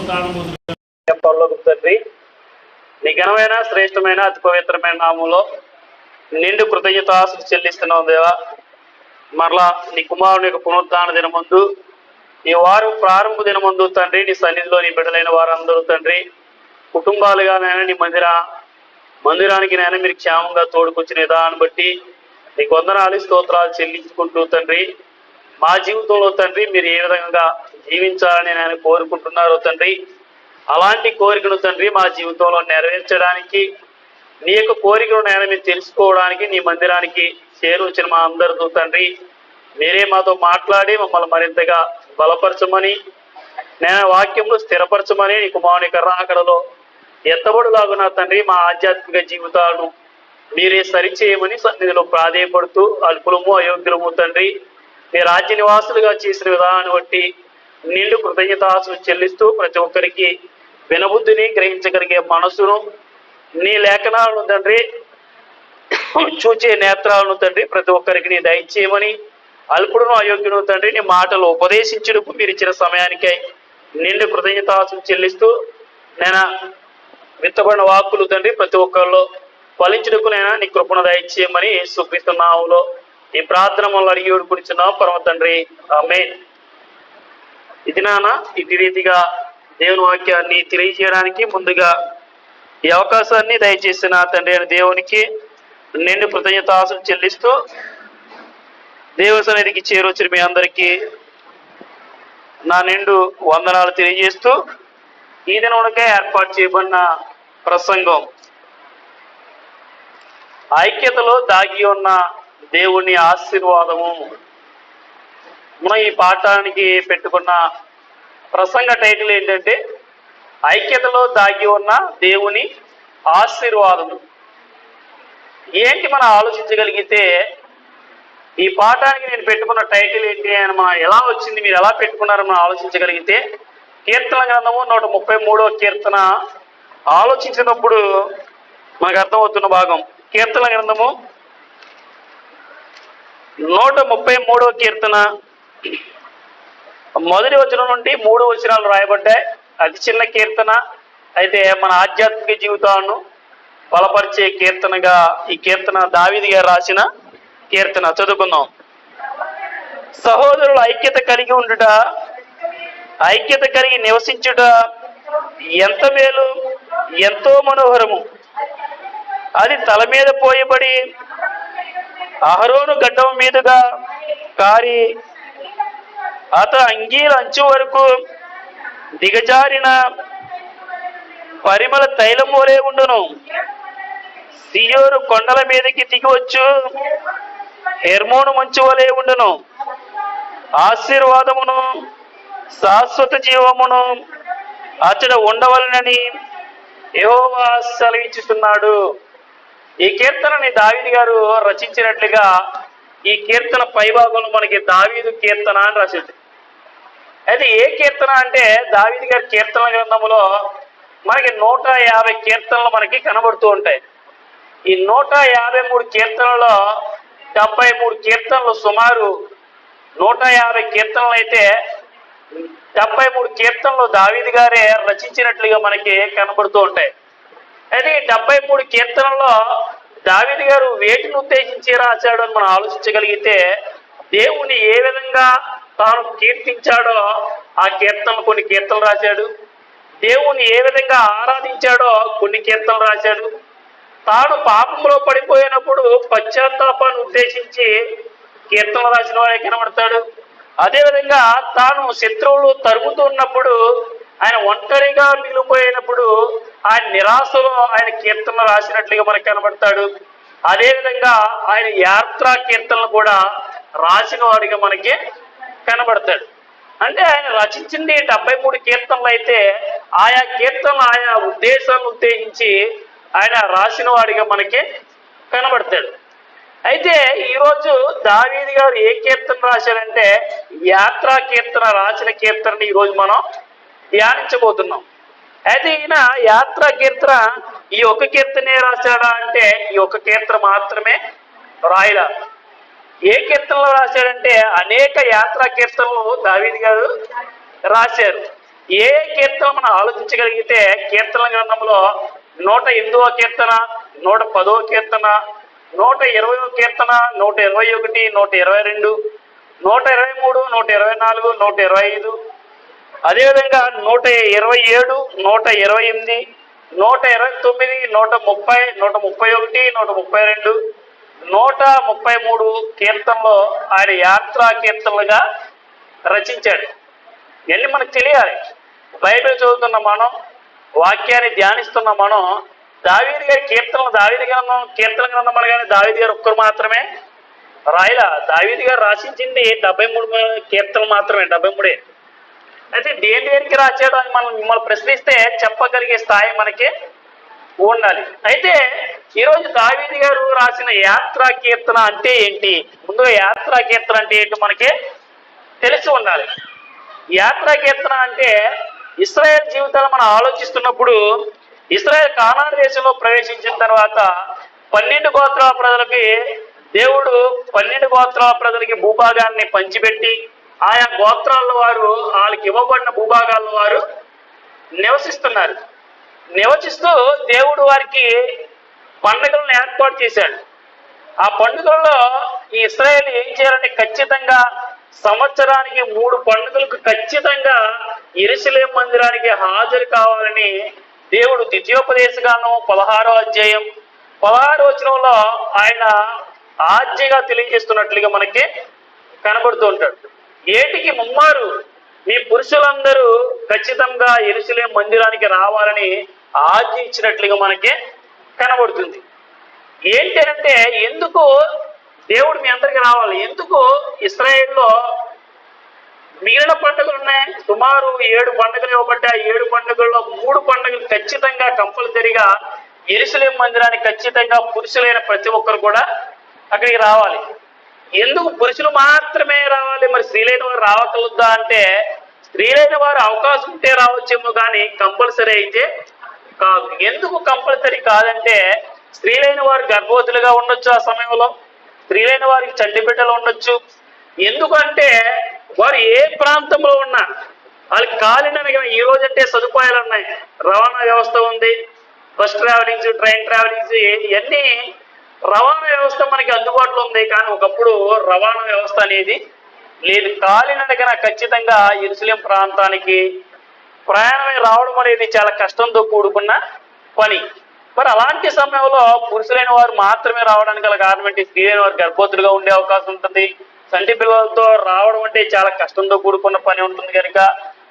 పరలోకపు తండ్రి, నీ ఘనమైన శ్రేష్టమైన అతి పవిత్రమైన నామంలో నిండు కృతజ్ఞతాస్తులు చెల్లిస్తున్నాం దేవా. మరలా నీ కుమారుని యొక్క పునరుద్ధాన దినమందు, ఈ వారం ప్రారంభ దినమందు తండ్రి, నీ సన్నిధిలో నీ బిడ్డలైన వారందరూ తండ్రి కుటుంబాలుగా నైనా నీ మందిరానికి నైనా మీరు క్షేమంగా తోడుకొచ్చిన విధానాన్ని బట్టి నీకు వందనాలు స్తోత్రాలు చెల్లించుకుంటూ తండ్రి, మా జీవితంలో తండ్రి మీరు ఏ విధంగా జీవించాలని నేను కోరుకుంటున్నారో తండ్రి, అలాంటి కోరికను తండ్రి మా జీవితంలో నెరవేర్చడానికి, నీ యొక్క కోరికను నేను మీరు తెలుసుకోవడానికి నీ మందిరానికి చేరువచ్చిన మా అందరితో తండ్రి మీరే మాతో మాట్లాడి మమ్మల్ని మరింతగా బలపరచమని, నేను వాక్యంలో స్థిరపరచమని, నీ కుమారుని రాకడలో ఎత్తబడులాగున తండ్రి మా ఆధ్యాత్మిక జీవితాలను మీరే సరిచేయమని సన్నిధిలో ప్రాధేయపడుతూ, అల్పులము అయోగ్యులము తండ్రి మీ రాజ్య నివాసులుగా చేసిన విధానాన్ని బట్టి నిండు కృతజ్ఞతాస్తులు చెల్లిస్తూ, ప్రతి ఒక్కరికి వినబుద్ధిని గ్రహించగలిగే మనసును, నీ లేఖనాలను తండ్రి చూచే నేత్రాలను తండ్రి ప్రతి ఒక్కరికి నీ దయచేయమని, అల్పుడును అయోగ్యును తండ్రి నీ మాటలు ఉపదేశించుటకు మీరు ఇచ్చిన సమయానికై నిండు కృతజ్ఞతాస్తులు చెల్లిస్తూ, నేను విత్తబడిన వాక్కులు తండ్రి ప్రతి ఒక్కరిలో ఫలించుటకు నేను నీ కృపను దయచేయమని యేసుక్రీస్తు నామములో ఈ ప్రార్థన వల్ల అడిగి వేడుకొనుచున్నాం పరమ తండ్రి, ఆమేన్. ఇది నాన్న ఇటు రీతిగా దేవుని వాక్యాన్ని తెలియజేయడానికి ముందుగా ఈ అవకాశాన్ని దయచేసిన తండ్రి అయిన దేవునికి నిండు కృతజ్ఞతాస్తులు చెల్లిస్తూ, దేవుని సన్నిధికి చేరొచ్చిన మీ అందరికీ నా నిండు వందనాలు తెలియజేస్తూ, ఈ దినమునకే ఏర్పాటు చేయబడిన ప్రసంగం ఐక్యతలో దాగి ఉన్న దేవుని ఆశీర్వాదము. మనం ఈ పాఠానికి పెట్టుకున్న ప్రసంగ టైటిల్ ఏంటంటే ఐక్యతలో దాగి ఉన్న దేవుని ఆశీర్వాదము. ఏంటి మనం ఆలోచించగలిగితే ఈ పాఠానికి నేను పెట్టుకున్న టైటిల్ ఏంటి అని మనం ఎలా వచ్చింది, మీరు ఎలా పెట్టుకున్నారని మనం ఆలోచించగలిగితే, కీర్తన గ్రంథము 133వ కీర్తన ఆలోచించినప్పుడు మనకు అర్థమవుతున్న భాగం. కీర్తన గ్రంథము 133వ కీర్తన మొదటి వచనం నుండి 3 వచనాలు రాయబడ్డాయి. అతి చిన్న కీర్తన అయితే మన ఆధ్యాత్మిక జీవితాలను బలపరిచే కీర్తనగా ఈ కీర్తన దావీదు గారు రాసిన కీర్తన. చదువుకుందాం. సహోదరులు ఐక్యత కలిగి ఉండుట, ఐక్యత కలిగి నివసించుట ఎంత మేలు, ఎంతో మనోహరము. అది తల మీద పోయబడి అహరోను గడ్డం మీదుగా కారి అంగీల అంచు వరకు దిగజారిన పరిమళ తైలం వలె ఉండును. సియోను కొండల మీదకి దిగివచ్చు హెర్మోను మంచు వలె ఉండును. ఆశీర్వాదమును శాశ్వత జీవమును అతడ ఉండవలనని యెహోవా సెలవిచ్చుతున్నాడు. ఈ కీర్తనని దావీదు గారు రచించినట్లుగా ఈ కీర్తన పైభాగంలో మనకి దావీదు కీర్తన అని రాసింది. అయితే ఏ కీర్తన అంటే దావీదు గారి కీర్తన గ్రంథంలో మనకి 150 కీర్తనలు మనకి కనబడుతూ ఉంటాయి. ఈ 153 కీర్తనలో 73 కీర్తనలు, సుమారు 150 కీర్తనలు అయితే 73 కీర్తనలు దావీదు గారే రచించినట్లుగా మనకి కనబడుతూ ఉంటాయి. అయితే ఈ 73 కీర్తనల్లో దావీదు గారు వేటిని ఉద్దేశించి రాశాడు అని మనం ఆలోచించగలిగితే, దేవుని ఏ విధంగా తాను కీర్తించాడో ఆ కీర్తనలు కొన్ని కీర్తనలు రాశాడు. దేవుని ఏ విధంగా ఆరాధించాడో కొన్ని కీర్తనలు రాశాడు. తాను పాపంలో పడిపోయినప్పుడు పశ్చాత్తాపాన్ని ఉద్దేశించి కీర్తనలు రాసిన వాడే కనబడతాడు. అదేవిధంగా తాను శత్రువులు తరుగుతున్నప్పుడు, ఆయన ఒంటరిగా మిగిలిపోయినప్పుడు ఆయన నిరాశలో ఆయన కీర్తనలు రాసినట్లుగా మనకు కనబడతాడు. అదేవిధంగా ఆయన యాత్రా కీర్తనలు కూడా రాసిన వాడిగా మనకి కనబడతాడు. అంటే ఆయన రచించింది 73 కీర్తనలు అయితే ఆయా కీర్తనలు ఆయా ఉద్దేశాలను ఉద్దేశించి ఆయన రాసిన వాడిగా మనకి కనబడతాడు. అయితే ఈరోజు దావీదు గారు ఏ కీర్తన రాశారంటే యాత్రా కీర్తన రాసిన కీర్తనని ఈరోజు మనం ధ్యానించబోతున్నాం. అయితే ఈయన యాత్రా కీర్తన ఈ ఒక కీర్తనే రాశాడా అంటే ఈ ఒక కీర్తన మాత్రమే రాయలా. ఏ కీర్తనలో రాశాడంటే అనేక యాత్రా కీర్తనలు దావీదు గారు రాశారు. ఏ కీర్తన మనం ఆలోచించగలిగితే కీర్తన గ్రంథంలో 108వ కీర్తన, 110వ కీర్తన, 120వ కీర్తన, 121, 122, 123, 124, 125, అదేవిధంగా 127, 128, 129, 130, 131, 132, 133 కీర్తనలో ఆయన యాత్రా కీర్తనలుగా రచించాడు. ఇవన్నీ మనకు తెలియాలి. బైబిల్ చదువుతున్న మనం, వాక్యాన్ని ధ్యానిస్తున్న మనం, దావీదు గారి కీర్తనలు, కీర్తన గ్రంథం అనగానే దావీదు గారు ఒక్కరు మాత్రమే రాయలా. దావీదు గారు రాసించింది 73 కీర్తనలు మాత్రమే, 73. అయితే దేనికి రాశాడు అని మనం మిమ్మల్ని ప్రశ్నిస్తే చెప్పగలిగే స్థాయి మనకి ఉండాలి. అయితే ఈరోజు దావీదు గారు రాసిన యాత్రా కీర్తన అంటే ఏంటి? ముందుగా యాత్రా కీర్తన అంటే ఏంటి మనకి తెలిసి ఉండాలి. యాత్రా కీర్తన అంటే ఇశ్రాయేల్ జీవితాలు మనం ఆలోచిస్తున్నప్పుడు, ఇశ్రాయేల్ కానాను దేశంలో ప్రవేశించిన తర్వాత 12 గోత్రాల ప్రజలకి దేవుడు 12 గోత్రాల ప్రజలకి భూభాగాన్ని పంచిపెట్టి, ఆయా గోత్రాల వారు వాళ్ళకి ఇవ్వబడిన భూభాగాల వారు నివసిస్తున్నారు. నివసిస్తూ దేవుడు వారికి పండుగలను ఏర్పాటు చేశాడు. ఆ పండుగల్లో ఈ ఇశ్రాయేల్ ఏం చేయాలంటే ఖచ్చితంగా సంవత్సరానికి 3 పండుగలకు ఖచ్చితంగా యెరూషలేము మందిరానికి హాజరు కావాలని దేవుడు ద్వితీయోపదేశకాండం 16వ అధ్యాయం 16వ వచనంలో ఆయన ఆజ్ఞగా తెలియజేస్తున్నట్లుగా మనకి కనబడుతూ ఉంటాడు. ఏటికి ముమ్మారు మీ పురుషులందరూ ఖచ్చితంగా యెరూషలేము మందిరానికి రావాలని ఆజ్ఞ ఇచ్చినట్లుగా మనకి కనబడుతుంది. ఏంటి అంటే ఎందుకు దేవుడు మీ అందరికి రావాలి? ఎందుకు ఇశ్రాయేల్లో మిగిలిన పండుగలు ఉన్నాయి, సుమారు 7 పండుగలు ఇవ్వబడ్డాయి. 7 పండుగల్లో 3 పండుగలు ఖచ్చితంగా కంపల్సరిగా యెరూషలేము మందిరానికి ఖచ్చితంగా పురుషులైన ప్రతి ఒక్కరు కూడా అక్కడికి రావాలి. ఎందుకు పురుషులు మాత్రమే రావాలి, మరి స్త్రీలైన వారు రావకలుద్దా అంటే, స్త్రీలైన వారు అవకాశం ఉంటే రావచ్చేమో కానీ కంపల్సరీ అయితే కాదు. ఎందుకు కంపల్సరీ కాదంటే, స్త్రీలైన వారు గర్భవతులుగా ఉండొచ్చు, ఆ సమయంలో స్త్రీలైన వారికి చంటి బిడ్డలు ఉండొచ్చు. ఎందుకంటే వారు ఏ ప్రాంతంలో ఉన్నా వాళ్ళకి కాలినగా ఈ రోజంటే సదుపాయాలు ఉన్నాయి, రవాణా వ్యవస్థ ఉంది, బస్ ట్రావెలింగ్స్, ట్రైన్ ట్రావెలింగ్స్, ఇవన్నీ రవాణా వ్యవస్థ మనకి అందుబాటులో ఉంది. కానీ ఒకప్పుడు రవాణా వ్యవస్థ అనేది లేదు. కాలినడకన ఖచ్చితంగా యెరూషలేము ప్రాంతానికి ప్రయాణమై రావడం అనేది చాలా కష్టంతో కూడుకున్న పని. మరి అలాంటి సమయంలో పురుషులైన వారు మాత్రమే రావడానికి గల కారణం ఏంటి? స్త్రీలైన వారు గర్భవతులుగా ఉండే అవకాశం ఉంటుంది. చంటి పిల్లలతో రావడం అంటే చాలా కష్టంతో కూడుకున్న పని ఉంటుంది కనుక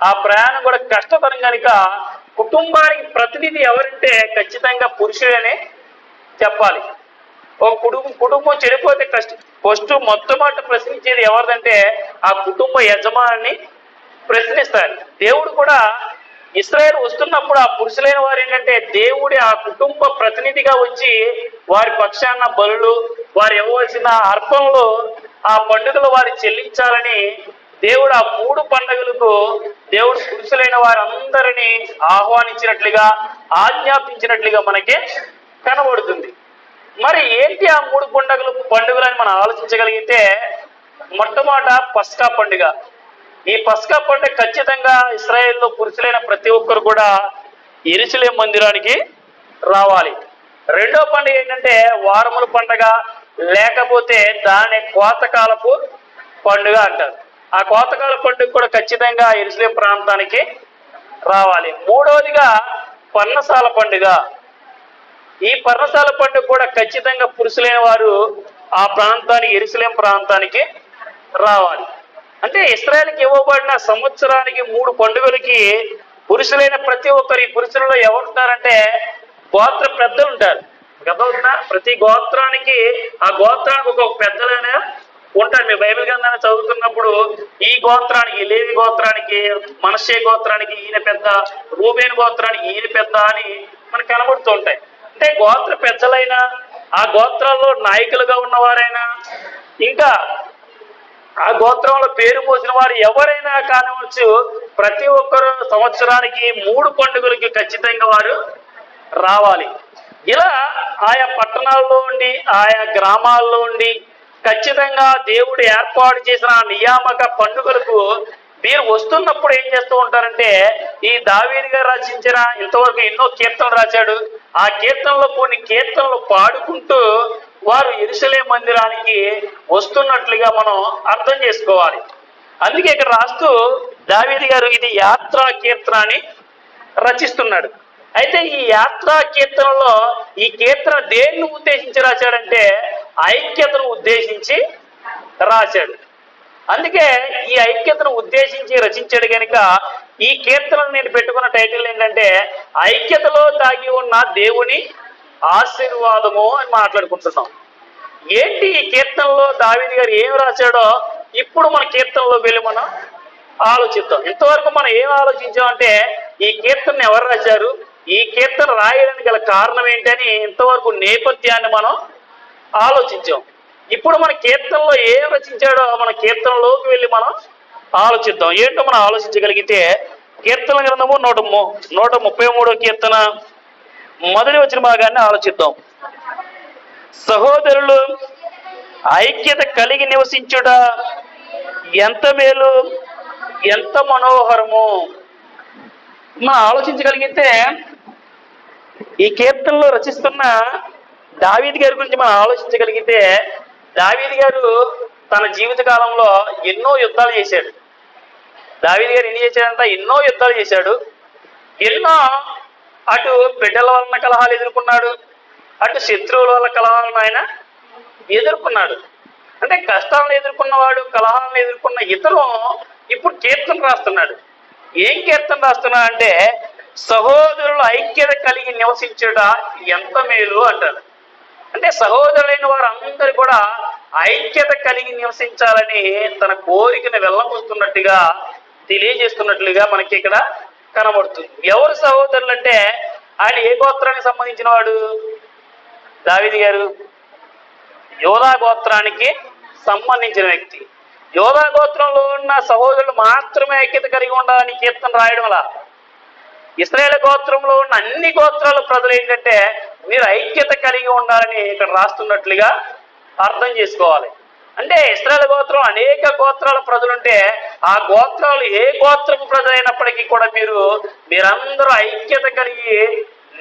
ఆ ప్రయాణం కూడా కష్టతరం కనుక కుటుంబానికి ప్రతినిధి ఎవరంటే ఖచ్చితంగా పురుషుడనే చెప్పాలి. ఒక కుటుంబం చెడిపోతే ఫస్ట్ మొట్టమొదట ప్రశ్నించేది ఎవరిదంటే ఆ కుటుంబ యజమాని ప్రశ్నిస్తారు. దేవుడు కూడా ఇశ్రాయేలు వస్తున్నప్పుడు ఆ పురుషులైన వారు ఏంటంటే దేవుడి ఆ కుటుంబ ప్రతినిధిగా వచ్చి వారి పక్షాన బలులు, వారు ఇవ్వవలసిన అర్పణలు, ఆ పండుగలు వారు చెల్లించాలని దేవుడు ఆ 3 పండుగలకు దేవుడు పురుషులైన వారందరినీ ఆహ్వానించినట్లుగా ఆజ్ఞాపించినట్లుగా మనకి కనబడుతుంది. మరి ఏంటి ఆ 3 పండుగలని మనం ఆలోచించగలిగితే, మొట్టమొదట పస్కా పండుగ. ఈ పస్కా పండుగ ఖచ్చితంగా ఇశ్రాయేల్లో పురుషులైన ప్రతి ఒక్కరు కూడా యెరూషలేము మందిరానికి రావాలి. రెండో పండుగ ఏంటంటే వారముల పండుగ, లేకపోతే దాని కోతకాలపు పండుగ అంటారు. ఆ కోతకాల పండుగ కూడా ఖచ్చితంగా యెరూషలేము ప్రాంతానికి రావాలి. మూడవదిగా పర్ణశాల పండుగ. ఈ పర్ణశాల పండుగ కూడా ఖచ్చితంగా పురుషులైన వారు ఆ ప్రాంతానికి, యెరూషలేము ప్రాంతానికి రావాలి. అంటే ఇశ్రాయేలుకి ఇవ్వబడిన సంవత్సరానికి 3 పండుగలకి పురుషులైన ప్రతి ఒక్కరు, ఈ పురుషులలో ఎవరుంటారంటే గోత్ర పెద్దలు ఉంటారు. గతవుతున్నా ప్రతి గోత్రానికి ఆ గోత్రానికి ఒక పెద్దలైన ఉంటారు. మీ బైబిల్ గ్రంథాన్ని చదువుతున్నప్పుడు ఈ గోత్రానికి, లేవి గోత్రానికి, మనష్షే గోత్రానికి ఈయన పెద్ద, రూబేను గోత్రానికి ఈయన పెద్ద అని మనకు కనబడుతూ ఉంటాయి. అంటే గోత్ర పెద్దలైనా, ఆ గోత్రాల్లో నాయకులుగా ఉన్నవారైనా, ఇంకా ఆ గోత్రంలో పేరు మోసిన వారు ఎవరైనా కానివచ్చు, ప్రతి ఒక్కరు సంవత్సరానికి 3 పండుగలకి ఖచ్చితంగా వారు రావాలి. ఇలా ఆయా పట్టణాల్లో ఉండి, ఆయా గ్రామాల్లో ఉండి ఖచ్చితంగా దేవుడు ఏర్పాటు చేసిన నియామక పండుగలకు మీరు వస్తున్నప్పుడు ఏం చేస్తూ ఉంటారంటే, ఈ దావీదు గారు రచించిన ఇంతవరకు ఎన్నో కీర్తనలు రాశాడు. ఆ కీర్తనలో కొన్ని కీర్తనలు పాడుకుంటూ వారు యెరూషలేము మందిరానికి వస్తున్నట్లుగా మనం అర్థం చేసుకోవాలి. అందుకే ఇక్కడ రాస్తూ దావీదు గారు ఇది యాత్రా కీర్తన అని రచిస్తున్నాడు. అయితే ఈ యాత్రా కీర్తనలో ఈ కీర్తన దేన్ని ఉద్దేశించి రాశాడంటే ఐక్యతను ఉద్దేశించి రాశాడు. అందుకే ఈ ఐక్యతను ఉద్దేశించి రచించాడు కనుక ఈ కీర్తనను నేను పెట్టుకున్న టైటిల్ ఏంటంటే ఐక్యతలో దాగి ఉన్న దేవుని ఆశీర్వాదము అని మాట్లాడుకుంటున్నాం. ఏంటి ఈ కీర్తనలో దావీదు గారు ఏం రాశాడో ఇప్పుడు మన కీర్తనలో వెళ్ళి మనం ఆలోచిద్దాం. ఇంతవరకు మనం ఏం ఆలోచించామంటే ఈ కీర్తన ఎవరు రాశారు, ఈ కీర్తన రాయడానికి గల కారణం ఏంటని ఇంతవరకు నేపథ్యాన్ని మనం ఆలోచించాం. ఇప్పుడు మన కీర్తనలో ఏం రచించాడో మన కీర్తనలోకి వెళ్ళి మనం ఆలోచిద్దాం. ఏంటో మనం ఆలోచించగలిగితే కీర్తన గ్రంథము 133 కీర్తన మొదటి వచ్చిన భాగాన్ని ఆలోచిద్దాం. సహోదరులు ఐక్యత కలిగి నివసించుట ఎంత మేలు, ఎంత మనోహరము. మనం ఆలోచించగలిగితే ఈ కీర్తనలో రచిస్తున్న దావీదు గారి గురించి మనం ఆలోచించగలిగితే దావీదు గారు తన జీవిత కాలంలో ఎన్నో యుద్ధాలు చేశాడు. దావీదు గారు ఎన్ని చేశాడంట? ఎన్నో యుద్ధాలు చేశాడు. ఎన్నో అటు బిడ్డల వలన కలహాలు ఎదుర్కొన్నాడు, అటు శత్రువుల వల్ల కలహాలను ఆయన ఎదుర్కొన్నాడు. అంటే కష్టాలను ఎదుర్కొన్నవాడు, కలహాలను ఎదుర్కొన్న ఇతరు ఇప్పుడు కీర్తన రాస్తున్నాడు. ఏం కీర్తన రాస్తున్నా అంటే సహోదరులు ఐక్యత కలిగి నివసించుట ఎంత మేలు అంటారు. అంటే సహోదరులైన వారు అందరూ కూడా ఐక్యత కలిగి నివసించాలని తన కోరికను వెళ్ళబోతున్నట్టుగా తెలియజేస్తున్నట్లుగా మనకి ఇక్కడ కనబడుతుంది. ఎవరు సహోదరులు అంటే ఆయన ఏ గోత్రానికి సంబంధించిన వాడు? దావీదు గారు యోధా గోత్రానికి సంబంధించిన వ్యక్తి. యోధా గోత్రంలో ఉన్న సహోదరులు మాత్రమే ఐక్యత కలిగి ఉండాలని కీర్తన రాయడం వల్ల ఇశ్రాయేలు గోత్రంలో ఉన్న అన్ని గోత్రాల ప్రజలు ఏంటంటే మీరు ఐక్యత కలిగి ఉండాలని ఇక్కడ రాస్తున్నట్లుగా అర్థం చేసుకోవాలి. అంటే ఇశ్రాయేలు గోత్రం అనేక గోత్రాల ప్రజలుంటే ఆ గోత్రాలు ఏ గోత్రపు ప్రజలైనప్పటికీ కూడా మీరందరూ ఐక్యత కలిగి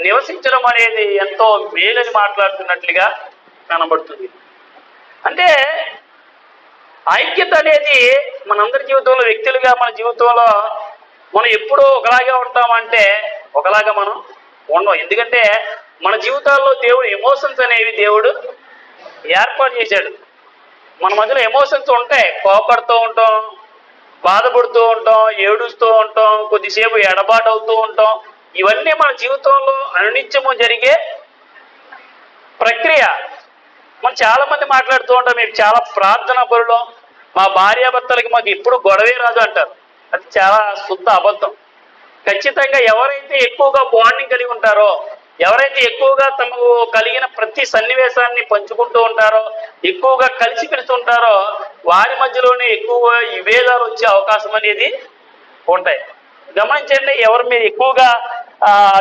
నివసించడం అనేది ఎంతో మేలని మాట్లాడుతున్నట్లుగా కనబడుతుంది. అంటే ఐక్యత అనేది మనందరి జీవితంలో వ్యక్తులుగా మన జీవితంలో మనం ఎప్పుడూ ఒకలాగే ఉంటామంటే ఒకలాగా మనం ఉండం. ఎందుకంటే మన జీవితాల్లో దేవుడు ఎమోషన్స్ అనేవి దేవుడు ఏర్పాటు చేశాడు. మన మధ్యలో ఎమోషన్స్ ఉంటాయి. కోపడుతూ ఉంటాం, బాధపడుతూ ఉంటాం, ఏడుస్తూ ఉంటాం, కొద్దిసేపు ఎడబాటు అవుతూ ఉంటాం. ఇవన్నీ మన జీవితంలో అనునిత్యము జరిగే ప్రక్రియ. మనం చాలా మంది మాట్లాడుతూ ఉంటాం, మేము చాలా ప్రార్థనా పరులు, మా భార్యాభర్తలకి మాకు ఎప్పుడు గొడవే రాదు అంటారు. అది చాలా శుద్ధ అబద్ధం. ఖచ్చితంగా ఎవరైతే ఎక్కువగా బాండింగ్ కలిగి ఉంటారో, ఎవరైతే ఎక్కువగా తమకు కలిగిన ప్రతి సన్నివేశాన్ని పంచుకుంటూ ఉంటారో, ఎక్కువగా కలిసి పెడుతుంటారో వారి మధ్యలోనే ఎక్కువ విభేదాలు వచ్చే అవకాశం అనేది ఉంటాయి. గమనించండి,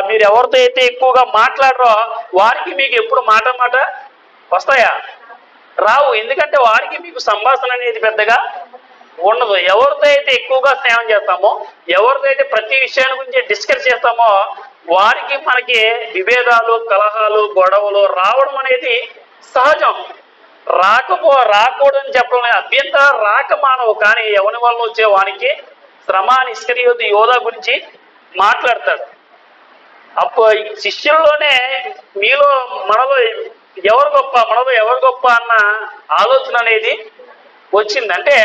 మీరు ఎవరితో అయితే ఎక్కువగా మాట్లాడరో వారికి మీకు ఎప్పుడు మాట వస్తాయా? రావు. ఎందుకంటే వారికి మీకు సంభాషణ అనేది పెద్దగా ఉండదు. ఎవరితో అయితే ఎక్కువగా స్నేహం చేస్తామో, ఎవరితో అయితే ప్రతి విషయాన్ని గురించి డిస్కస్ చేస్తామో వారికి మనకి విభేదాలు, కలహాలు, గొడవలు రావడం అనేది సహజం. రాకూడదని చెప్పడం అభ్యంతరం రాక మానవు. కానీ ఎవరి వల్ల వచ్చే వానికి శ్రమ అని ఇస్కరియోతు యోధా గురించి మాట్లాడతాడు. అప్పుడు శిష్యుల్లోనే మనలో ఎవరు గొప్ప అన్న ఆలోచన అనేది వచ్చింది. అంటే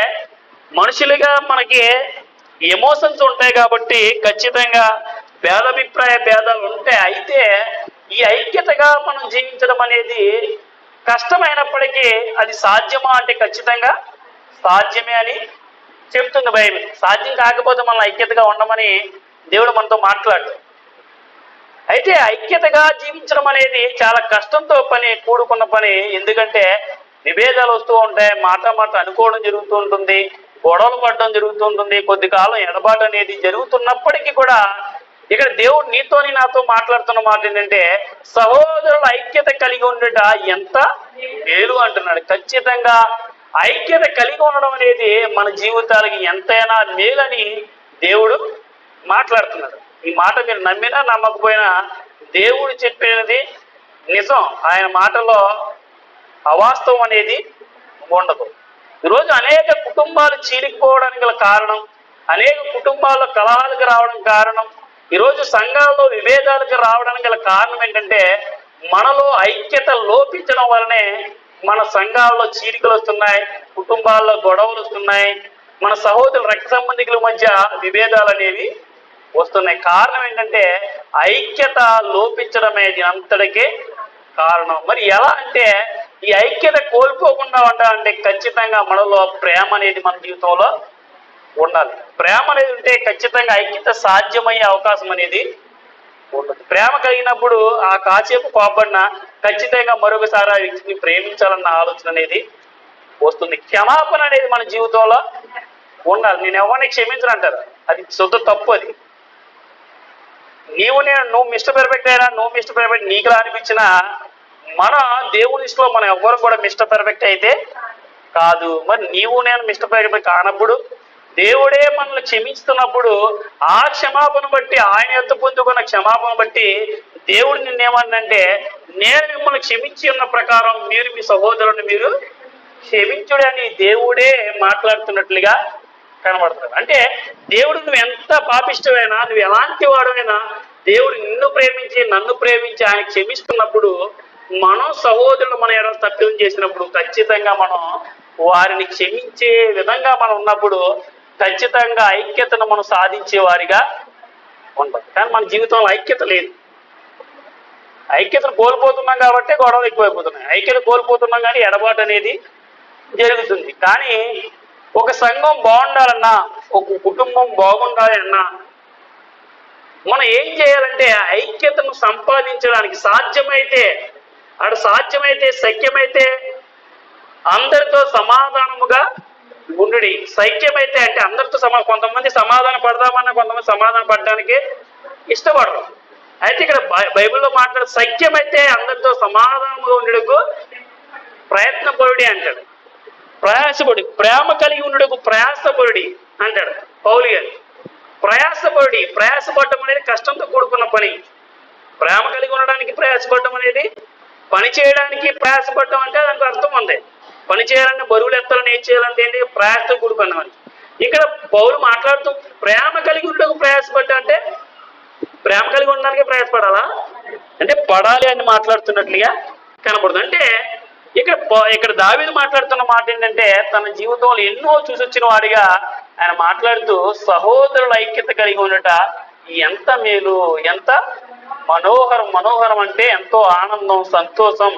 మనుషులుగా మనకి ఎమోషన్స్ ఉంటాయి కాబట్టి ఖచ్చితంగా భేదాలు ఉంటాయి. అయితే ఈ ఐక్యతగా మనం జీవించడం అనేది కష్టమైనప్పటికీ అది సాధ్యమా అంటే ఖచ్చితంగా సాధ్యమే అని చెప్తుంది బైబిల్. సాధ్యం కాకపోతే మనం ఐక్యతగా ఉండమని దేవుడు మనతో మాట్లాడు. అయితే ఐక్యతగా జీవించడం అనేది చాలా కష్టంతో కూడుకున్న పని. ఎందుకంటే విభేదాలు వస్తూ ఉంటాయి, మాట అనుకోవడం జరుగుతూ ఉంటుంది, గొడవలు పడడం జరుగుతుంటుంది, కొద్ది కాలం ఎడబాటు అనేది జరుగుతున్నప్పటికీ కూడా ఇక్కడ దేవుడు నీతోని నాతో మాట్లాడుతున్న మాట ఏంటంటే సహోదరుల ఐక్యత కలిగి ఉండట ఎంత మేలు అంటున్నాడు. ఖచ్చితంగా ఐక్యత కలిగి ఉండడం అనేది మన జీవితాలకి ఎంతైనా మేలని దేవుడు మాట్లాడుతున్నాడు. ఈ మాట మీరు నమ్మినా నమ్మకపోయినా దేవుడు చెప్పినది నిజం. ఆయన మాటలో అవాస్తవం అనేది ఉండదు. ఈరోజు అనేక కుటుంబాలు చీలిపోవడానికి గల కారణం, అనేక కుటుంబాల్లో కలహాలకు రావడం కారణం, ఈరోజు సంఘాల్లో విభేదాలకు రావడానికి గల కారణం ఏంటంటే మనలో ఐక్యత లోపించడం వల్లనే మన సంఘాల్లో చీలికలు వస్తున్నాయి, కుటుంబాల్లో గొడవలు వస్తున్నాయి, మన సహోదరుల రక్త సంబంధికుల మధ్య విభేదాలు అనేవి వస్తున్నాయి. కారణం ఏంటంటే ఐక్యత లోపించడమే అంతటికే కారణం. మరి ఎలా అంటే ఈ ఐక్యత కోల్పోకుండా ఉండాలంటే ఖచ్చితంగా మనలో ప్రేమ అనేది మన జీవితంలో ఉండాలి. ప్రేమ అనేది ఉంటే ఖచ్చితంగా ఐక్యత సాధ్యమయ్యే అవకాశం అనేది ఉండదు. ప్రేమ కలిగినప్పుడు ఆ కాసేపు కోపడినా ఖచ్చితంగా మరొకసారి ఆ వ్యక్తిని ప్రేమించాలన్న ఆలోచన అనేది వస్తుంది. క్షమాపణ అనేది మన జీవితంలో ఉండాలి. నేను ఎవరిని క్షమించను అంటారు, అది శుద్ధ తప్పు. అది నువ్వు మిస్టర్ పర్ఫెక్ట్ అయినా, నువ్వు మిస్టర్ పర్ఫెక్ట్ నీకులా అనిపించినా మన దేవుని దృష్టిలో మనం ఎవ్వరు కూడా మిస్టర్ పర్ఫెక్ట్ అయితే కాదు. మరి నేను మిస్టర్ పర్ఫెక్ట్ కానప్పుడు దేవుడే మనల్ని క్షమిస్తున్నప్పుడు ఆ క్షమాపణ బట్టి, ఆయన ఎత్తు పొందుకున్న క్షమాపణ బట్టి దేవుడు నిన్నేమన్నంటే నేను మిమ్మల్ని క్షమించి ఉన్న ప్రకారం మీరు మీ సహోదరుని మీరు క్షమించుడని దేవుడే మాట్లాడుతున్నట్లుగా కనబడుతుంది. అంటే దేవుడు నువ్వు ఎంత పాపిష్టమైనా, నువ్వు ఎలాంటి వాడమైనా దేవుడు నిన్ను ప్రేమించి నన్ను ప్రేమించి ఆయన క్షమిస్తున్నప్పుడు మనం సహోదరులు మన ఎడల తప్పిదం చేసినప్పుడు ఖచ్చితంగా మనం వారిని క్షమించే విధంగా మనం ఉన్నప్పుడు ఖచ్చితంగా ఐక్యతను మనం సాధించే వారిగా ఉంటాం. కానీ మన జీవితంలో ఐక్యత లేదు. ఐక్యతను కోల్పోతున్నాం కాబట్టి గొడవలు ఎక్కువైపోతున్నాయి. ఐక్యత కోల్పోతున్నాం కానీ ఎడబాటు అనేది జరుగుతుంది. కానీ ఒక సంఘం బాగుండాలన్నా, ఒక కుటుంబం బాగుండాలన్నా మనం ఏం చేయాలంటే ఐక్యతను సంపాదించడానికి సాధ్యమైతే శక్యమైతే అందరితో సమాధానముగా ఉండుడి. సైక్యమైతే అంటే అందరితో కొంతమంది సమాధానం పడదామన్నా కొంతమంది సమాధానం పడడానికి ఇష్టపడరు. అయితే ఇక్కడ బైబిల్లో మాట్లాడే సఖ్యమైతే అందరితో సమాధానముగా ఉండేందుకు ప్రయత్నపరుడి అంటాడు. ప్రయాసపడి ప్రేమ కలిగి ఉండేందుకు ప్రయాసపరుడి అంటాడు పౌలు గారు. ప్రయాసపడటం అనేది కష్టంతో కూడుకున్న పని. ప్రేమ కలిగి ఉండడానికి ప్రయాసపడటం అనేది, పని చేయడానికి ప్రయాసపడటం అంటే దానికి అర్థం ఉంది. పని చేయాలంటే బరువులు ఎత్తాలని ఏం చేయాలంటే ఏంటి, ప్రయాసతో కూడుకున్నామని. ఇక్కడ పౌలు మాట్లాడుతూ ప్రేమ కలిగి ఉండకు ప్రయాసపడ్డా అంటే ప్రేమ కలిగి ఉండడానికి ప్రయాసపడాలా అంటే పడాలి అని మాట్లాడుతున్నట్లుగా కనపడుతుంది. అంటే ఇక్కడ దావీదు మాట్లాడుతున్న మాట ఏంటంటే తన జీవితంలో ఎన్నో చూసొచ్చిన వాడిగా ఆయన మాట్లాడుతూ సహోదరుల ఐక్యత కలిగి ఉండట ఎంత మేలు, ఎంత మనోహరం అంటే ఎంతో ఆనందం, సంతోషం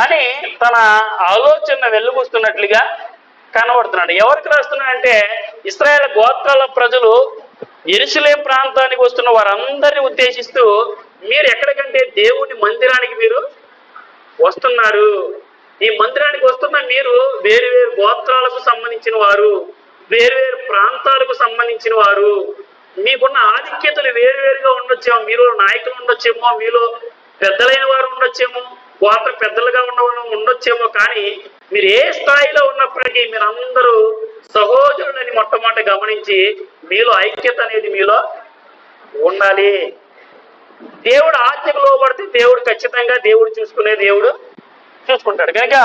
అని తన ఆలోచన వెలుగుస్తున్నట్లుగా కనబడుతున్నాడు. ఎవరికి రాస్తున్నాడంటే ఇశ్రాయేలు గోత్రాల ప్రజలు యెరూషలేము ప్రాంతానికి వస్తున్న వారందరినీ ఉద్దేశిస్తూ మీరు ఎక్కడికంటే దేవుని మందిరానికి మీరు వస్తున్నారు. ఈ మందిరానికి వస్తున్న మీరు వేరు వేరు గోత్రాలకు సంబంధించిన వారు, వేరు ప్రాంతాలకు సంబంధించిన వారు, మీకున్న ఆధిక్యతలు వేరువేరుగా ఉండొచ్చేమో, మీరు నాయకులు ఉండొచ్చేమో, మీలో పెద్దలైన వారు ఉండొచ్చేమో, గోత్ర పెద్దలుగా ఉన్నవారు ఉండొచ్చేమో, కానీ మీరు ఏ స్థాయిలో ఉన్నప్పటికీ మీరందరూ సహోదరులని మొట్టమొదటి గమనించి మీలో ఐక్యత అనేది మీలో ఉండాలి. దేవుడు ఆజ్ఞకు లోబడితే దేవుడు ఖచ్చితంగా దేవుడు చూసుకుంటాడు. కనుక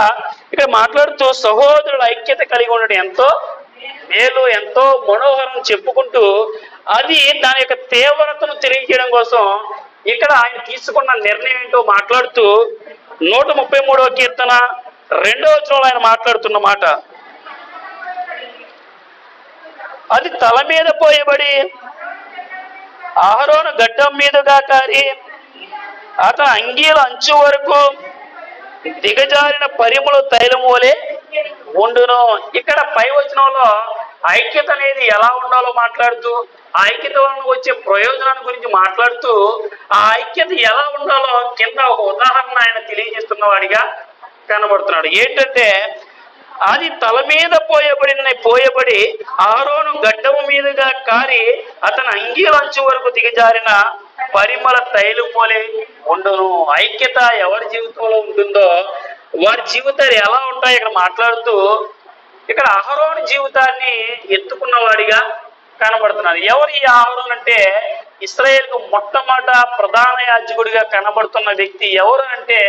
ఇక్కడ మాట్లాడుతూ సహోదరుల ఐక్యత కలిగి ఉండడం ఎంతో మేలు, ఎంతో మనోహరం చెప్పుకుంటూ అది దాని యొక్క తీవ్రతను తెలియజేయడం కోసం ఇక్కడ ఆయన తీసుకున్న నిర్ణయం ఏంటో మాట్లాడుతూ 133వ కీర్తన 2వ వచనంలో ఆయన మాట్లాడుతున్న మాట, అది తల మీద పోయబడి అహరోను గడ్డం మీదుగా కారి అతని అంగీల అంచు వరకు దిగజారిన పరిమళ తైలము వలె ఉండును. ఇక్కడ పై వచనంలో ఐక్యత అనేది ఎలా ఉండాలో మాట్లాడుతూ ఆ ఐక్యత వలన వచ్చే ప్రయోజనాల గురించి మాట్లాడుతూ ఆ ఐక్యత ఎలా ఉండాలో కింద ఒక ఉదాహరణ ఆయన తెలియజేస్తున్న వాడిగా కనబడుతున్నాడు. ఏంటంటే అది తల మీద పోయబడి అహరోను గడ్డము మీదుగా కారి అతని అంగీలంచు వరకు దిగజారిన పరిమళ తైలం వలె ఉండును. ఐక్యత ఎవరి జీవితంలో ఉంటుందో వారి జీవితాలు ఎలా ఉంటాయి ఇక్కడ మాట్లాడుతూ ఇక్కడ అహరోను జీవితాన్ని ఎత్తుకున్నవాడిగా కనబడుతున్నారు. ఎవరు ఈ అహరోను అంటే ఇశ్రాయేలుకు మొట్టమొదట ప్రధాన యాజకుడిగా కనబడుతున్న వ్యక్తి ఎవరు అంటే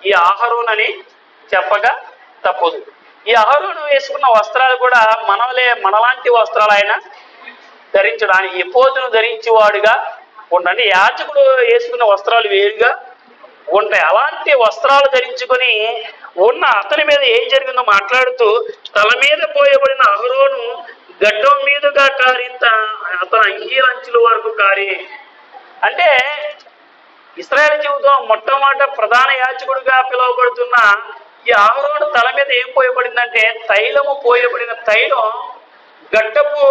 ఈ అహరోను అని చెప్పగా తప్పదు. ఈ అహరోను వేసుకున్న వస్త్రాలు కూడా మనలాంటి వస్త్రాలు ఆయన ధరించడానికి ఎపోతును ధరించేవాడుగా ఉండండి. యాజకుడు వేసుకున్న వస్త్రాలు వేరుగా ఉంటాయి. అలాంటి వస్త్రాలు ధరించుకొని ఉన్న అతని మీద ఏం జరిగిందో మాట్లాడుతూ తల మీద పోయబడిన అహరోను గడ్డం మీదుగా కారి అతని అంగీలంచుల వరకు కారి. అంటే ఇశ్రాయేలు జీవితం మొట్టమొదట ప్రధాన యాజకుడిగా పిలువబడుతున్న ఈ అహరోను తల మీద ఏం పోయబడిందంటే తైలము పోయబడిన తైలం గడ్డపు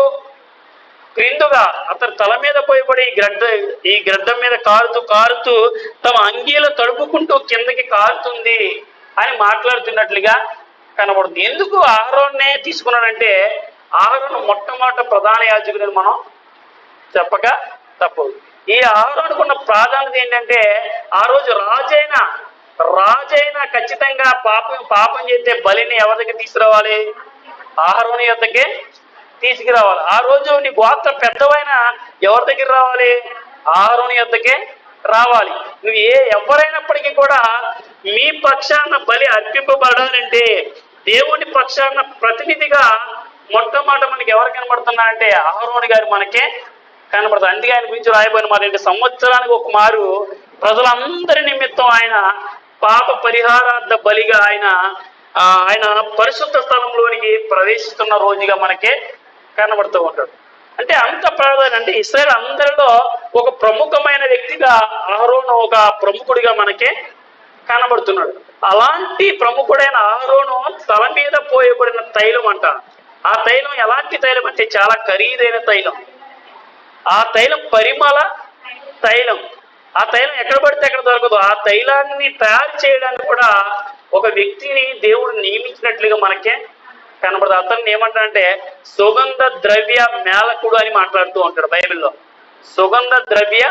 క్రిందుగా అతని తల మీద పోయబడి ఈ గడ్డం మీద కారుతూ తమ అంగీలు తడుపుకుంటూ కిందకి కారుతుంది అని మాట్లాడుతున్నట్లుగా కనబడుతుంది. ఎందుకు అహరోన్నే తీసుకున్నాడంటే అహరోను మొట్టమొదట ప్రధాన యాజకుడిని మనం చెప్పక తప్పదు. ఈ అహరోనుకున్న ప్రాధాన్యత ఏంటంటే ఆ రోజు రాజైన ఖచ్చితంగా పాపం చేస్తే బలిని ఎవరి దగ్గర తీసుకురావాలి? అహరోను యొద్దకే తీసుకురావాలి. ఆ రోజు నీ గోత్ర పెద్దవైన ఎవరి దగ్గర రావాలి? అహరోను యొద్దకే రావాలి. నువ్వు ఎవరైనప్పటికీ కూడా మీ పక్షాన బలి అర్పింపబడాలంటే దేవుని పక్షాన ప్రతినిధిగా మొట్టమొదట మనకి ఎవరు కనబడుతున్నారంటే అహరోను గారు మనకే కనబడుతుంది. అందుకే ఆయన గురించి రాయబడిన మాట ఏంటి, సంవత్సరానికి ఒక మారు ప్రజలందరి నిమిత్తం ఆయన పాప పరిహారార్థ బలిగా ఆయన పరిశుద్ధ స్థలంలోనికి ప్రవేశిస్తున్న రోజుగా మనకే కనబడుతూ ఉంటాడు. అంటే అంత ప్రాధాన్యత అంటే ఇశ్రాయేలు అందరిలో ఒక ప్రముఖమైన వ్యక్తిగా అహరోను ఒక ప్రముఖుడిగా మనకే కనబడుతున్నాడు. అలాంటి ప్రముఖుడైన అహరోను తల మీద పోయబడిన తైలం అంట. ఆ తైలం ఎలాంటి తైలం అంటే చాలా ఖరీదైన తైలం. ఆ తైలం పరిమళ తైలం. ఆ తైలం ఎక్కడ పడితే ఎక్కడ దొరకదు. ఆ తైలాన్ని తయారు చేయడానికి కూడా ఒక వ్యక్తిని దేవుడు నియమించినట్లుగా మనకే కనబడదు. అతన్ని ఏమంటాడంటే సుగంధ ద్రవ్య మేళకుడు అని మాట్లాడుతూ ఉంటాడు బైబిల్లో. సుగంధ ద్రవ్య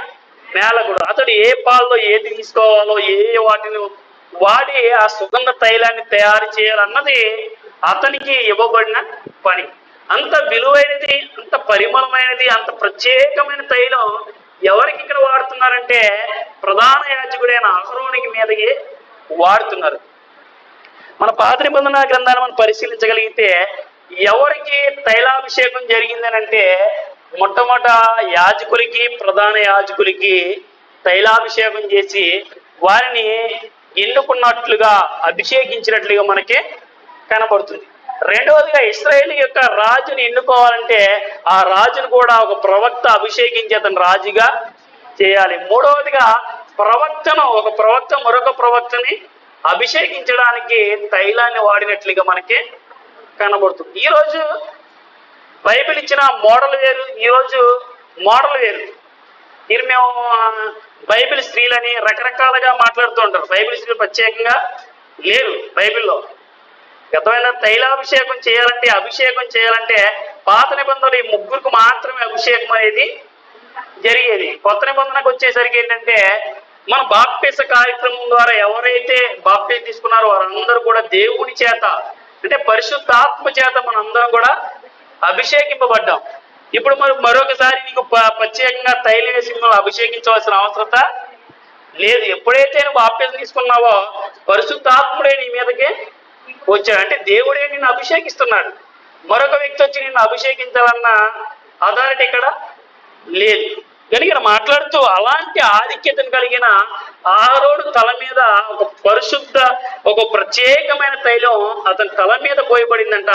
మేళకుడు. అతడు ఏ పాల్లో ఏది తీసుకోవాలో వాటిని వాడి ఆ సుగంధ తైలాన్ని తయారు చేయాలన్నది అతనికి ఇవ్వబడిన పని. అంత విలువైనది, అంత పరిమళమైనది, అంత ప్రత్యేకమైన తైలం ఎవరికి ఇక్కడ వాడుతున్నారంటే ప్రధాన యాజకుడైన అహరోనికి మీదకి వాడుతున్నారు. మన పాత నిబంధన గ్రంథాన్ని మనం పరిశీలించగలిగితే ఎవరికి తైలాభిషేకం జరిగిందని అంటే మొట్టమొదట యాజకులకి, ప్రధాన యాజకులకి తైలాభిషేకం చేసి వారిని ఎన్నుకున్నట్లుగా అభిషేకించినట్లుగా మనకి కనబడుతుంది. రెండవదిగా ఇశ్రాయేలు యొక్క రాజుని ఎన్నుకోవాలంటే ఆ రాజును కూడా ఒక ప్రవక్త అభిషేకించి అతను రాజుగా చేయాలి. మూడవదిగా ఒక ప్రవక్త మరొక ప్రవక్తని అభిషేకించడానికి తైలాన్ని వాడినట్లుగా మనకి కనబడుతుంది. ఈరోజు బైబిల్ ఇచ్చిన మోడల్ వేరు, ఈరోజు మోడల్ వేరు. మీరు మేము బైబిల్ స్త్రీలని రకరకాలుగా మాట్లాడుతూ ఉంటారు. బైబిల్ స్త్రీలు ప్రత్యేకంగా లేరు బైబిల్లో. గతమైన తైలాభిషేకం చేయాలంటే పాత నిబంధనలు ఈ ముగ్గురికి మాత్రమే అభిషేకం అనేది జరిగేది. కొత్త నిబంధనకు వచ్చేసరికి ఏంటంటే మన బాప్టిస కార్యక్రమం ద్వారా ఎవరైతే బాప్టిజం తీసుకున్నారో వారందరూ కూడా దేవుని చేత అంటే పరిశుద్ధాత్మ చేత మనందరం కూడా అభిషేకింపబడ్డాం. ఇప్పుడు మరొకసారి నీకు ప్రత్యేకంగా తైలం వేసి అభిషేకించవలసిన అవసరత లేదు. ఎప్పుడైతే నువ్వు బాప్టిజం తీసుకున్నావో పరిశుద్ధాత్ముడే నీ మీదకి వచ్చాడు. అంటే దేవుడే నిన్ను అభిషేకిస్తున్నాడు. మరొక వ్యక్తి వచ్చి నిన్ను అభిషేకించాలన్న అథారిటీ ఇక్కడ లేదు. కనుక మాట్లాడుతూ అలాంటి ఆధిక్యతను కలిగిన అహరోను తల మీద ఒక ప్రత్యేకమైన తైలం అతని తల మీద పోయబడిందంట.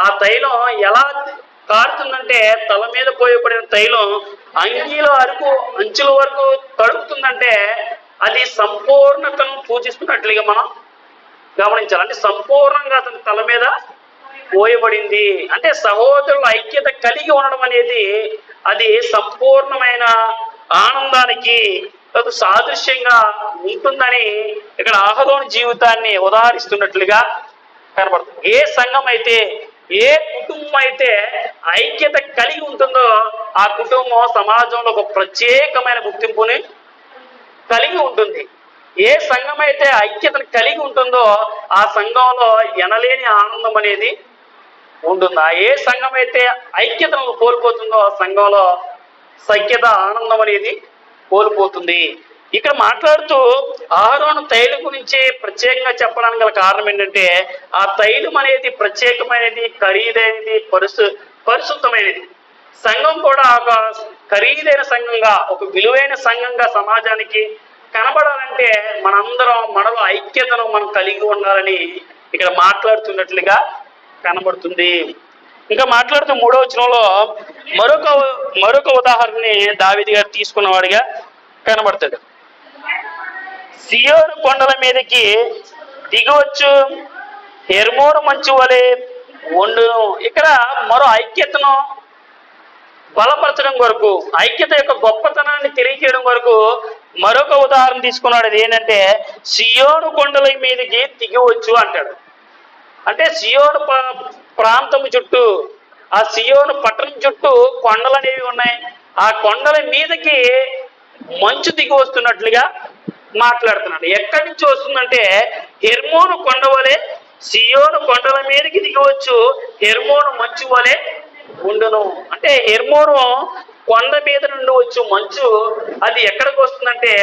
ఆ తైలం ఎలా కారుతుందంటే తల మీద పోయబడిన తైలం అంచుల వరకు తడుపుతుందంటే అది సంపూర్ణతను సూచిస్తున్నట్లుగా మనం గమనించాలి. అంటే సంపూర్ణంగా అతని తల మీద పోయబడింది అంటే సహోదరుల ఐక్యత కలిగి ఉండడం అనేది అది సంపూర్ణమైన ఆనందానికి సాదృశ్యంగా ఉంటుందని ఇక్కడ అహరోను జీవితాన్ని ఉదాహరిస్తున్నట్లుగా కనబడుతుంది. ఏ సంఘం అయితే, ఏ కుటుంబం అయితే ఐక్యత కలిగి ఉంటుందో ఆ కుటుంబం సమాజంలో ఒక ప్రత్యేకమైన గుర్తింపుని కలిగి ఉంటుంది. ఏ సంఘం అయితే ఐక్యతను కలిగి ఉంటుందో ఆ సంఘంలో ఎనలేని ఆనందం అనేది ఉంటుందా? ఏ సంఘం అయితే ఐక్యతను కోల్పోతుందో ఆ సంఘంలో సఖ్యత ఆనందం అనేది కోల్పోతుంది. ఇక్కడ మాట్లాడుతూ ఆరోను తైలం గురించి ప్రత్యేకంగా చెప్పడానికి గల కారణం ఏంటంటే ఆ తైలం అనేది ప్రత్యేకమైనది, ఖరీదైనది, పరిశుద్ధమైనది. సంఘం కూడా ఒక ఖరీదైన సంఘంగా, ఒక విలువైన సంఘంగా సమాజానికి కనబడాలంటే మనలో ఐక్యతను మనం కలిగి ఉండాలని ఇక్కడ మాట్లాడుతున్నట్లుగా కనబడుతుంది. ఇంకా మాట్లాడుతూ 3వ వచనంలో మరొక ఉదాహరణని దావీదు గారు తీసుకున్నవాడిగా కనబడతాడు. సియోను కొండల మీదకి దిగవచ్చు, హెర్మోను మంచు వలె ఉండును. ఇక్కడ మరో ఐక్యతను బలపరచడం కొరకు, ఐక్యత యొక్క గొప్పతనాన్ని తెలియజేయడం కొరకు మరొక ఉదాహరణ తీసుకున్నాడు. అది ఏంటంటే సియోను కొండల మీదకి దిగవచ్చు అంటాడు. అంటే సియోను ప్రాంతం చుట్టూ, ఆ సియోను పట్టణం చుట్టూ కొండలు అనేవి ఉన్నాయి. ఆ కొండల మీదకి మంచు దిగి వస్తున్నట్లుగా మాట్లాడుతున్నాడు. ఎక్కడి నుంచి వస్తుందంటే హెర్మోను కొండ వలె సియోను కొండల మీదకి దిగవచ్చు, హెర్మోను మంచు వలె ఉండును. అంటే హెర్మోను కొండ మీద నుండి వచ్చు మంచు అది ఎక్కడికి వస్తుందంటే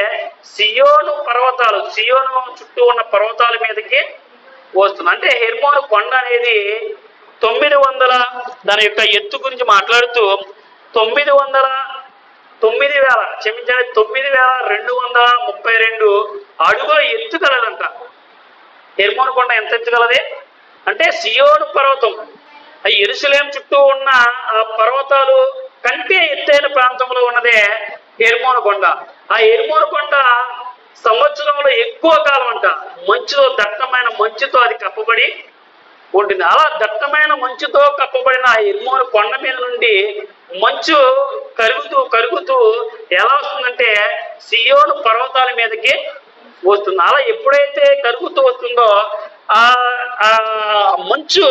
సియోను పర్వతాలు, సియోను చుట్టూ ఉన్న పర్వతాల మీదకి వస్తుంది. అంటే హెర్మోను కొండ అనేది 900 దాని యొక్క ఎత్తు గురించి మాట్లాడుతూ 9,232 అడుగుల ఎత్తు కలదంట. హెర్మోను కొండ ఎంత ఎత్తు కలది అంటే సియోను పర్వతం, ఆ యెరూషలేం చుట్టూ ఉన్న ఆ పర్వతాలు కంటే ఎత్తైన ప్రాంతంలో ఉన్నదే హెర్మోను కొండ. ఆ హెర్మోను కొండ సంవత్సరంలో ఎక్కువ కాలం అంట మంచుతో, దట్టమైన మంచుతో అది కప్పబడి ఉంటుంది. అలా దట్టమైన మంచుతో కప్పబడిన ఆ హెర్మోను కొండ మీద నుండి మంచు కరుగుతూ ఎలా వస్తుందంటే సియోను పర్వతాల మీదకి వస్తుంది. అలా ఎప్పుడైతే కరుగుతూ వస్తుందో ఆ మంచు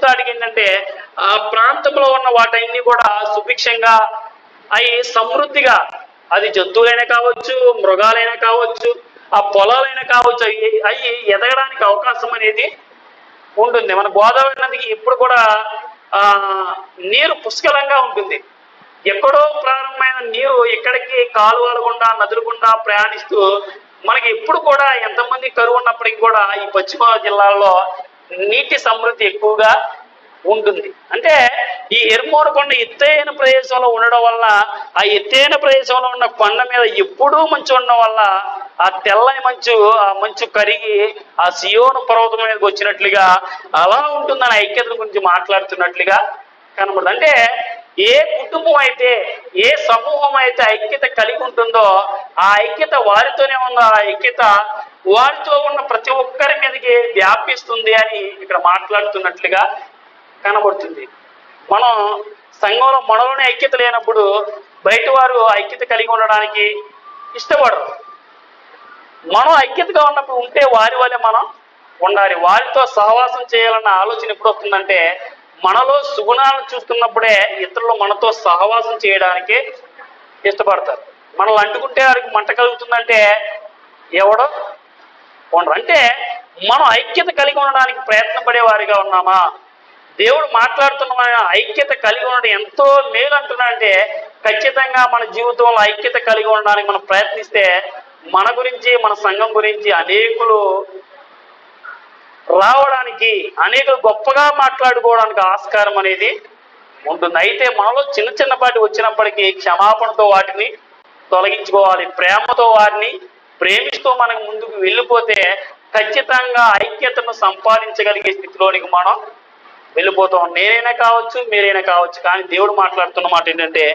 దాడికి ఏంటంటే ఆ ప్రాంతంలో ఉన్న వాటన్ని కూడా సుభిక్షంగా అవి సమృద్ధిగా, అది జంతువులైనా కావచ్చు, మృగాలైనా కావచ్చు, ఆ పొలాలైనా కావచ్చు, అవి ఎదగడానికి అవకాశం అనేది ఉంటుంది. మన గోదావరి నదికి ఎప్పుడు కూడా నీరు పుష్కలంగా ఉంటుంది. ఎక్కడో ప్రారంభమైన నీరు ఎక్కడికి కాలువల గుండా, నదుల గుండా ప్రయాణిస్తూ మనకి ఎప్పుడు కూడా ఎంతమంది కరువు ఉన్నప్పటికీ కూడా ఈ పశ్చిమ జిల్లాల్లో నీటి సమృద్ధి ఎక్కువగా ఉంటుంది. అంటే ఈ హెర్మోను కొండ ఎత్తైన ప్రదేశంలో ఉండడం వల్ల, ఆ ఎత్తైన ప్రదేశంలో ఉన్న కొండ మీద ఎప్పుడూ మంచు ఉండడం వల్ల ఆ తెల్లని ఆ మంచు కరిగి ఆ సియోను పర్వతం మీదకి వచ్చినట్లుగా అలా ఉంటుందని ఐక్యత గురించి మాట్లాడుతున్నట్లుగా కనబడుతుంది. అంటే ఏ కుటుంబం అయితే, ఏ సమూహం అయితే ఐక్యత కలిగి ఉంటుందో ఆ ఐక్యత వారితోనే ఉందో, ఆ ఐక్యత వారితో ఉన్న ప్రతి ఒక్కరి మీదకి వ్యాపిస్తుంది అని ఇక్కడ మాట్లాడుతున్నట్లుగా కనబడుతుంది. మనం సంఘంలో మనలోనే ఐక్యత లేనప్పుడు బయట వారు ఐక్యత కలిగి ఉండడానికి ఇష్టపడరు. మనం ఐక్యతగా ఉన్నప్పుడు ఉంటే వారి వల్లే మనం ఉండాలి. వారితో సహవాసం చేయాలన్న ఆలోచన ఎప్పుడు వస్తుందంటే మనలో సుగుణాలను చూస్తున్నప్పుడే ఇతరులు మనతో సహవాసం చేయడానికి ఇష్టపడతారు. మనల్ని అంటుకుంటే వారికి మంట కలుగుతుందంటే ఎవడో ఉండరు. అంటే మనం ఐక్యత కలిగి ఉండడానికి ప్రయత్న పడేవారిగా ఉన్నామా? దేవుడు మాట్లాడుతున్న ఐక్యత కలిగి ఉండడం ఎంతో మేలు అంటున్నాడంటే ఖచ్చితంగా మన జీవితంలో ఐక్యత కలిగి ఉండడానికి మనం ప్రయత్నిస్తే మన గురించి, మన సంఘం గురించి అనేకులు రావడానికి, అనేకులు గొప్పగా మాట్లాడుకోవడానికి ఆస్కారం అనేది ఉంటుంది. అయితే మనలో చిన్నపాటి వచ్చినప్పటికీ క్షమాపణతో వాటిని తొలగించుకోవాలి. ప్రేమతో వారిని ప్రేమిస్తూ మనకు ముందుకు వెళ్ళిపోతే ఖచ్చితంగా ఐక్యతను సంపాదించగలిగే స్థితిలోనికి మనం వెళ్ళిపోతాం. నేనైనా కావచ్చు, మీరైనా కావచ్చు. కానీ దేవుడు మాట్లాడుతున్న మాట ఏంటంటే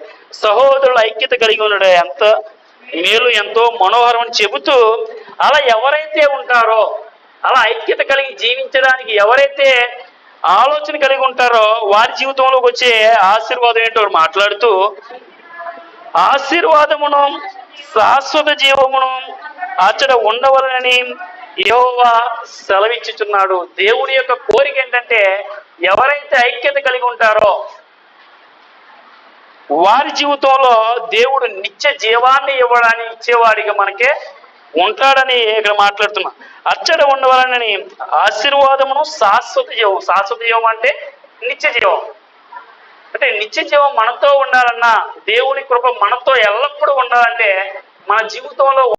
సహోదరులు ఐక్యత కలిగి ఉండడం ఎంత మేలు, ఎంతో మనోహరం అని చెబుతూ అలా ఎవరైతే ఉంటారో, అలా ఐక్యత కలిగి జీవించడానికి ఎవరైతే ఆలోచన కలిగి ఉంటారో వారి జీవితంలోకి వచ్చే ఆశీర్వాదం ఏంటో మాట్లాడుతూ ఆశీర్వాదమును శాశ్వత జీవమును అచ్చట ఉండవలనని యెహోవా సెలవిచ్చుచున్నాడు. దేవుడి యొక్క కోరిక ఏంటంటే ఎవరైతే ఐక్యత కలిగి ఉంటారో వారి జీవితంలో దేవుడు నిత్య జీవాన్ని ఇచ్చేవాడిగా మనకే ఉంటాడని ఇక్కడ మాట్లాడుతున్నా. అచ్చట ఉండవాలని ఆశీర్వాదమును శాశ్వత జీవం. శాశ్వత జీవం అంటే నిత్య జీవం. అంటే నిత్య జీవం మనతో ఉండాలన్నా, దేవుని కృప మనతో ఎల్లప్పుడూ ఉండాలంటే మన జీవితంలో